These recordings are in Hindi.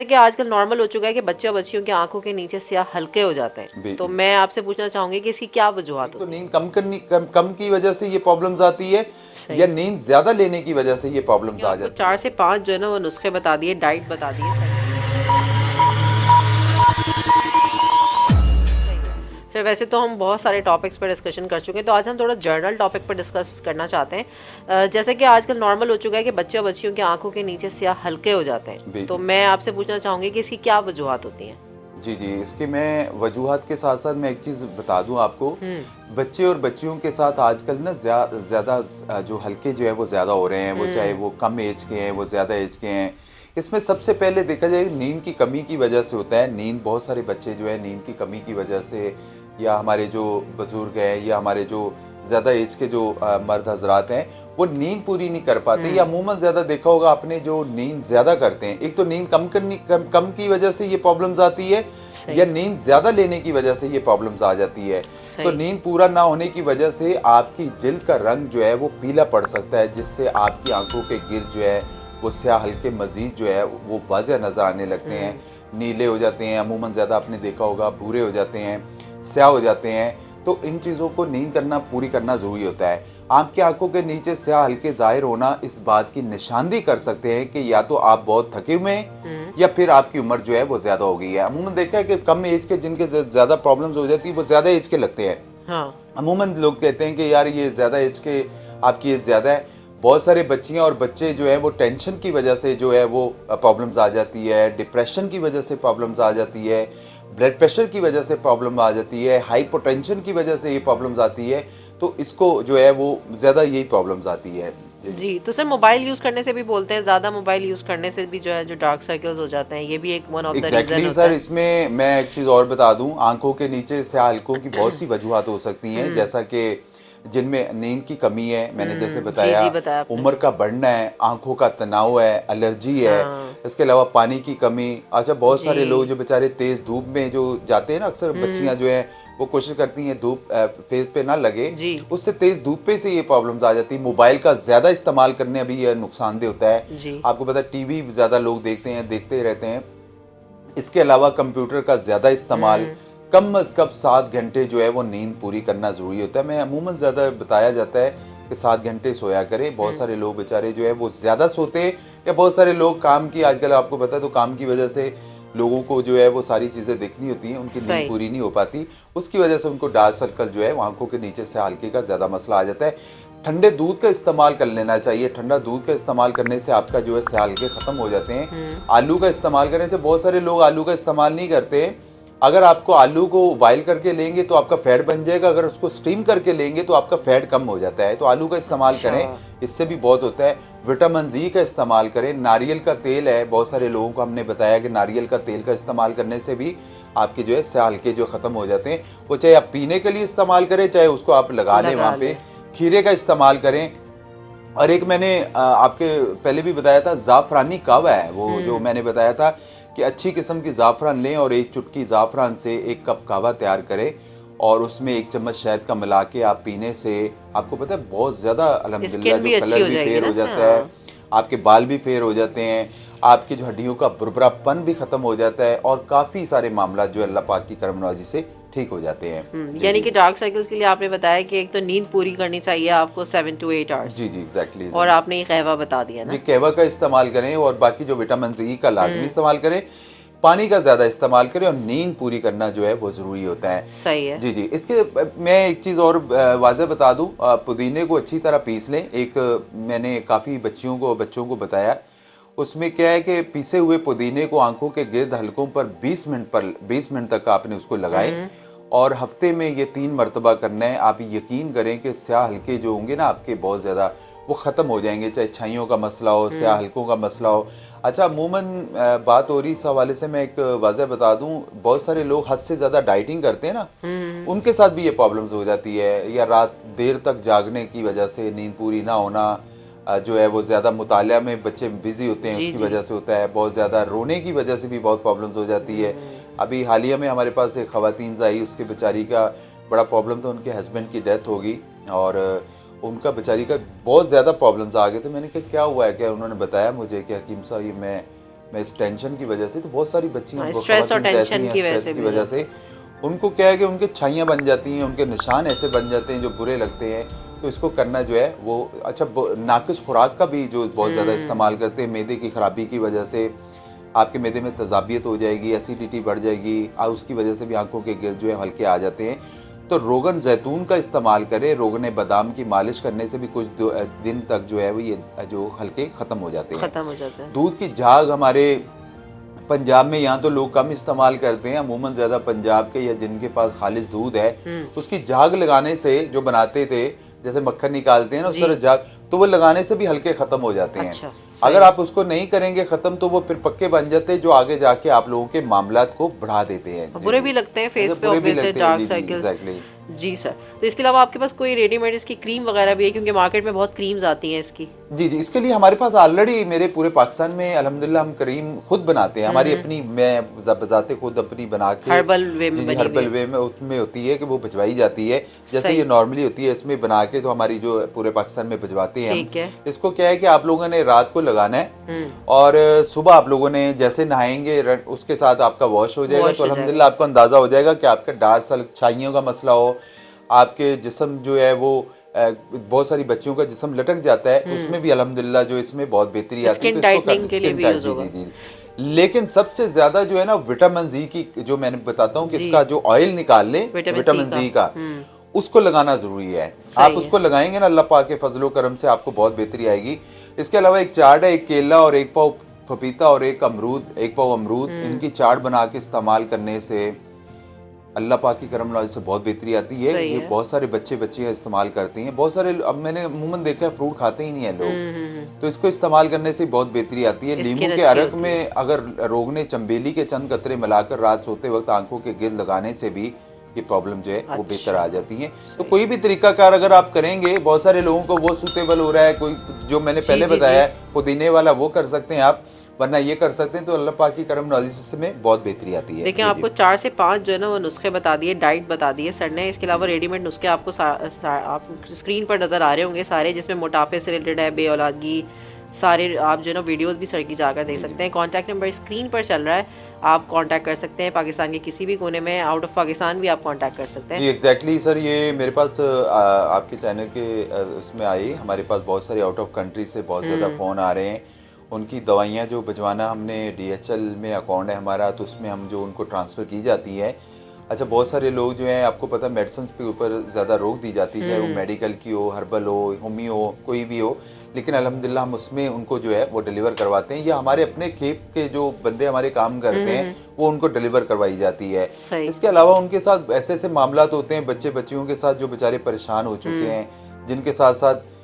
कि आजकल नॉर्मल हो चुका है कि बच्चे और बच्चियों की आंखों के नीचे स्याह हल्के हो जाते हैं, तो मैं आपसे पूछना चाहूंगी कि इसकी क्या वजूहत तो होती है? नींद कम की वजह से ये प्रॉब्लम्स आती है सही। या नींद ज्यादा लेने की वजह से ये प्रॉब्लम्स आ आपको जाती 4 है। से 5 जो है ना वो नुस्खे बता दिए, डाइट बता दिए, सही है। सर वैसे तो हम बहुत सारे टॉपिक्स पर डिस्कशन कर चुके हैं, तो आज हम थोड़ा जर्नल टॉपिक पर डिस्कस करना चाहते हैं। जैसे कि आजकल नॉर्मल हो चुका है कि बच्चे और बच्चियों की आंखों के नीचे स्याह हल्के हो जाते हैं, तो मैं आपसे पूछना चाहूंगी कि इसकी क्या वजूहत होती हैं? जी जी, इसके मैं वजूहात के साथ साथ मैं एक चीज़ बता दूं आपको। बच्चे और बच्चियों के साथ आजकल ना ज़्यादा जो हल्के जो है वो ज़्यादा हो रहे हैं, वो चाहे वो कम एज के हैं वो ज़्यादा एज के हैं। इसमें सबसे पहले देखा जाए नींद की कमी की वजह से होता है। नींद बहुत सारे बच्चे जो है नींद की कमी की वजह से, या हमारे जो बुजुर्ग हैं या हमारे जो ज़्यादा एज के जो मर्द हजरात हैं वो नींद पूरी नहीं कर पाते, या अमूमन ज़्यादा देखा होगा आपने जो नींद ज़्यादा करते हैं। एक तो नींद कम की वजह से ये प्रॉब्लम्स आती है, या नींद ज़्यादा लेने की वजह से ये प्रॉब्लम्स आ जाती है। तो नींद पूरा ना होने की वजह से आपकी जिल्द का रंग जो है वो पीला पड़ सकता है, जिससे आपकी आंखों के गिर जो है वो स्याह हल्के मजीद जो है वो वाज़ह नज़र आने लगते हैं, नीले हो जाते हैं, अमूमन ज़्यादा आपने देखा होगा भूरे हो जाते हैं, स्याह हो जाते हैं। तो इन चीज़ों को नींद करना पूरी करना ज़रूरी होता है। आपकी आंखों के नीचे स्याह हल्के जाहिर होना इस बात की निशानदी कर सकते हैं कि या तो आप बहुत थके हुए हैं या फिर आपकी उम्र जो है वो ज़्यादा हो गई है। अमूमन देखा है कि कम एज के जिनके ज़्यादा प्रॉब्लम्स हो जाती है वो ज़्यादा एज के लगते हैं। हाँ। अमूमन लोग कहते हैं कि यार ये ज़्यादा एज के, आपकी एज ज़्यादा है। बहुत सारे बच्चियां और बच्चे जो है वो टेंशन की वजह से जो है वो प्रॉब्लम्स आ जाती है, डिप्रेशन की वजह से प्रॉब्लम्स आ जाती है, ब्लड प्रेशर की वजह से प्रॉब्लम आ जाती है, हाइपोटेंशन की वजह से ये प्रॉब्लम्स आती है। तो इसको जो है वो ज़्यादा यही प्रॉब्लम्स आती है। जी, तो सर मोबाइल यूज़ करने से भी बोलते हैं, ज़्यादा मोबाइल यूज़ करने से भी जो है जो डार्क सर्कल्स हो जाते हैं, ये भी एक वन ऑफ द रीज़न होता सर, है। इसमें मैं एक चीज़ और बता दूं, आंखों के नीचे स्याह हल्कों की बहुत सी वजूहत हो सकती हैं, जैसा कि जिनमें नींद की कमी है, मैंने जैसे जी बताया, जी बताया आपने। उम्र का बढ़ना है, आंखों का तनाव है, एलर्जी है, हाँ। इसके अलावा पानी की कमी। अच्छा, बहुत जी। सारे लोग जो बेचारे तेज धूप में जो जाते हैं ना, अक्सर बच्चियां जो है वो कोशिश करती हैं धूप फेस पे ना लगे, जी। उससे तेज धूप पे से ये प्रॉब्लम्स आ जाती है। मोबाइल का ज्यादा इस्तेमाल करने अभी यह नुकसानदेह होता है। जी। आपको पता है टीवी ज्यादा लोग देखते हैं, देखते रहते हैं। इसके अलावा कंप्यूटर का ज़्यादा इस्तेमाल, कम अज़ कम 7 घंटे जो है वो नींद पूरी करना ज़रूरी होता है। मैं अमूमन ज़्यादा बताया जाता है कि 7 घंटे सोया करें। बहुत सारे लोग बेचारे जो है वो ज़्यादा सोते हैं, या बहुत सारे लोग काम की, आजकल आपको पता है, तो काम की वजह से लोगों को जो है वो सारी चीज़ें देखनी होती हैं, उनकी नींद सही। पूरी नहीं हो पाती। उसकी वजह से उनको डार्क सर्कल जो है वो आंखों के नीचे से हल्के का ज़्यादा मसला आ जाता है। ठंडे दूध का इस्तेमाल कर लेना चाहिए। ठंडा दूध का इस्तेमाल करने से आपका जो है स्याह हल्के ख़त्म हो जाते हैं। आलू का इस्तेमाल करें, तो बहुत सारे लोग आलू का इस्तेमाल नहीं करते हैं। अगर आपको आलू को बॉयल करके लेंगे तो आपका फैट बन जाएगा, अगर उसको स्टीम करके लेंगे तो आपका फैट कम हो जाता है। तो आलू का इस्तेमाल करें, इससे भी बहुत होता है। विटामिन जी का इस्तेमाल करें। नारियल का तेल है, बहुत सारे लोगों को हमने बताया कि नारियल का तेल का इस्तेमाल करने से भी आपके जो है स्याह हल्के जो ख़त्म हो जाते हैं। वो चाहे आप पीने के लिए इस्तेमाल करें, चाहे उसको आप लगा लें वहाँ पे। खीरे का इस्तेमाल करें। और एक मैंने आपके पहले भी बताया था, ज़ाफ़रानी कहवा है, वो जो मैंने बताया था कि अच्छी किस्म की ज़ाफ़रान लें और एक चुटकी ज़ाफ़रान से 1 कप कहवा तैयार करें और उसमें 1 चम्मच शहद का मिला के आप पीने से आपको पता है बहुत ज़्यादा अल्हम्दुलिल्लाह जो कलर भी फेयर हो जाता है, आपके बाल भी फेयर हो जाते हैं, आपकी जो हड्डियों का बुरबुरापन भी ख़त्म हो जाता है, और काफ़ी सारे मामला जो अल्लाह पाक की करम नवाजी से ठीक हो जाते हैं। यानी कि डार्क सर्कल्स के लिए आपने बताया कि एक तो नींद पूरी करनी चाहिए आपको 7 to 8 आवर्स। जी जी, एग्जैक्टली। और आपने ये कहवा बता दिया ना। जी, कहवा का इस्तेमाल करें, और बाकी जो विटामिन ई का लाजमी इस्तेमाल करें, पानी का ज़्यादा इस्तेमाल करें, और नींद पूरी करना जो है वो ज़रूरी होता है। सही है। जी जी, इसके मैं एक चीज़ और वाज़ह बता दूं, पुदीने को अच्छी तरह पीस लें। एक मैंने काफ़ी बच्चों को बताया, उसमें क्या है कि पीसे हुए पुदीने को आंखों के गिर्द हलकों पर 20 मिनट तक आपने उसको लगाएं, और हफ्ते में ये 3 मरतबा करना है। आप यकीन करें कि स्याह हल्के जो होंगे ना आपके बहुत ज़्यादा, वो ख़त्म हो जाएंगे, चाहे छाइयों का मसला हो, स्याह हल्कों का मसला हो। अच्छा, अमूमन बात हो रही इस हवाले से मैं एक वाज़ह बता दूं, बहुत सारे लोग हद से ज़्यादा डाइटिंग करते हैं ना, उनके साथ भी ये प्रॉब्लम्स हो जाती है, या रात देर तक जागने की वजह से नींद पूरी ना होना, जो है वो ज़्यादा मुतालिया में बच्चे बिजी होते हैं, उसकी वजह से होता है। बहुत ज़्यादा रोने की वजह से भी बहुत प्रॉब्लम्स हो जाती है। अभी हालिया में हमारे पास एक ख़वातीन आई, उसके बेचारी का बड़ा प्रॉब्लम था, उनके हस्बैंड की डेथ हो गई और उनका बेचारी का बहुत ज़्यादा प्रॉब्लम्स आ गए। तो मैंने कहा क्या हुआ है, क्या? उन्होंने बताया मुझे कि हकीम साहब ये मैं मैं इस टेंशन की वजह से, तो बहुत सारी बच्चियां स्ट्रेस और टेंशन की स्ट्रेस की वजह से उनको क्या है कि उनके छाइयाँ बन जाती हैं, उनके निशान ऐसे बन जाते हैं जो बुरे लगते हैं। तो इसको करना जो है वो अच्छा, नाकिस खुराक का भी जो बहुत ज़्यादा इस्तेमाल करते हैं, मैदे की खराबी की वजह से आपके मैदे में तजाबियत हो जाएगी, एसिडिटी बढ़ जाएगी, उसकी वजह से भी आंखों के गिर जो है हल्के आ जाते हैं। तो रोगन जैतून का इस्तेमाल करें, रोगन बादाम की मालिश करने से भी कुछ दिन तक जो है वो ये जो हल्के ख़त्म हो जाते हैं। दूध की झाग हमारे पंजाब में यहाँ तो लोग कम इस्तेमाल करते हैं, अमूमन ज़्यादा पंजाब के या जिनके पास खालिस दूध है उसकी झाग लगाने से, जो बनाते थे जैसे मक्खन निकालते हैं ना उस तरह झाग, तो वो लगाने से भी हल्के खत्म हो जाते हैं। अच्छा, अगर आप उसको नहीं करेंगे खत्म तो वो फिर पक्के बन जाते हैं, जो आगे जाके आप लोगों के मामलात को बढ़ा देते हैं, बुरे भी लगते हैं फेस पे, ऑब्वियसली डार्क सर्कल्स। जी सर, तो इसके अलावा आपके पास कोई रेडीमेड इसकी क्रीम वगैरह भी है, क्योंकि मार्केट में बहुत क्रीम्स आती हैं इसकी? जी जी, इसके लिए हमारे पास ऑलरेडी मेरे पूरे पाकिस्तान में अल्हम्दुलिल्लाह हम क्रीम खुद बनाते हैं, हमारी अपनी, मैं बजाते खुद अपनी बना के हर्बल वे में, हर्बल वे में उसमें होती है कि वो भिजवाई जाती है, जैसे ये नॉर्मली होती है इसमें बना के, तो हमारी जो पूरे पाकिस्तान में भिजवाते हैं हम। इसको क्या है कि आप लोगों ने रात को लगाना है और सुबह आप लोगों ने जैसे नहाएंगे उसके साथ आपका वॉश हो जाएगा, तो अल्हम्दुलिल्लाह आपको अंदाजा हो जाएगा कि आपका डार्क सर्कल, छाइयों का मसला हो, आपके जिस्म जो है वो बहुत सारी बच्चियों का जिस्म लटक जाता है, उसमें भी अल्हम्दुलिल्लाह जो इसमें बहुत बेहतरी आती है, तो इसको के लिए भी यूज होगा। लेकिन सबसे ज्यादा जो है ना विटामिन जी की, जो मैंने बताता हूँ कि इसका जो ऑयल निकाल ले विटामिन जी का, उसको लगाना जरूरी है। आप उसको लगाएंगे ना, अल्लाह पाक के फजलो करम से आपको बहुत बेहतरी आएगी। इसके अलावा एक चाट है, एक केला और एक पाव पपीता और एक पाव अमरूद, इनकी चाट बना के इस्तेमाल करने से अल्लाह पाक की करम नवाज़ी से बहुत बेहतरी आती है। ये बहुत सारे बच्चियां इस्तेमाल करती हैं, बहुत सारे, अब मैंने अमूमन देखा है फ्रूट खाते ही नहीं है लोग, तो इसको इस्तेमाल करने से बहुत बेहतरी आती है। नींबू के अरक में अगर रोगने चंबेली के चंद कतरे मिलाकर रात सोते वक्त आंखों के गिर्द लगाने से भी ये प्रॉब्लम जो है वो बेहतर आ जाती है। तो कोई भी तरीकाकार अगर आप करेंगे, बहुत सारे लोगों को वो सूटेबल हो रहा है, कोई जो मैंने पहले बताया पुदीने वाला वो कर सकते हैं आप, वरना ये कर सकते हैं, तो अल्लाह पाक की करम नवाज़ी में बहुत बेहतरी आती है। देखिए आपको 4 से 5 जो है ना वो नुस्खे बता दिए, डाइट बता दिए सर ने। इसके अलावा रेडीमेड नुस्खे आपको आप स्क्रीन पर नज़र आ रहे होंगे सारे, जिसमें मोटापे से रिलेटेड है, बेऔलादगी, सारे आप जो है ना वीडियोस भी सर की जाकर देख सकते हैं। कॉन्टैक्ट नंबर स्क्रीन पर चल रहा है, आप कॉन्टैक्ट कर सकते हैं। पाकिस्तान के किसी भी कोने में, आउट ऑफ पाकिस्तान भी आप कॉन्टैक्ट कर सकते हैं। जी एग्जैक्टली सर, ये मेरे पास आपके चैनल के उसमें आई, हमारे पास बहुत सारे आउट ऑफ कंट्री से बहुत ज़्यादा फ़ोन आ रहे हैं, उनकी दवाइयाँ जो भिजवाना, हमने DHL में अकाउंट है हमारा, तो उसमें हम जो उनको ट्रांसफ़र की जाती है। अच्छा, बहुत सारे लोग जो हैं, आपको पता मेडिसिन के ऊपर ज़्यादा रोक दी जाती है, वो मेडिकल की हो, हर्बल हो, होम्यो हो, कोई भी हो, लेकिन अल्हम्दुलिल्लाह हम उसमें उनको जो है वो डिलीवर करवाते हैं, या हमारे अपने खेप के जो बंदे हमारे काम करते हैं वो उनको डिलीवर करवाई जाती है। इसके अलावा उनके साथ ऐसे ऐसे मामलात होते हैं बच्चियों के साथ जो बेचारे परेशान हो चुके हैं, जिनके साथ साथ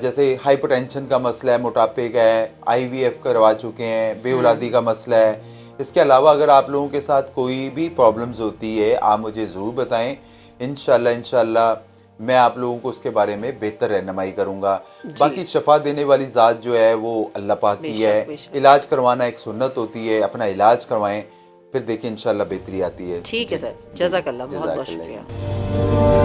जैसे हाइपरटेंशन का मसला है, मोटापे का है, IVF करवा चुके हैं, बेऔलादी का मसला है। इसके अलावा अगर आप लोगों के साथ कोई भी प्रॉब्लम्स होती है, आप मुझे ज़रूर बताएं, इंशाल्लाह मैं आप लोगों को उसके बारे में बेहतर रहनुमाई करूंगा। बाकी शफा देने वाली ज़ात जो है वो अल्लाह पाक की है, इलाज करवाना एक सुन्नत होती है, अपना इलाज करवाएं, फिर देखिए इंशाल्लाह बेहतरी आती है। ठीक है सर, जज़ाकल्लाह, बहुत बहुत शुक्रिया।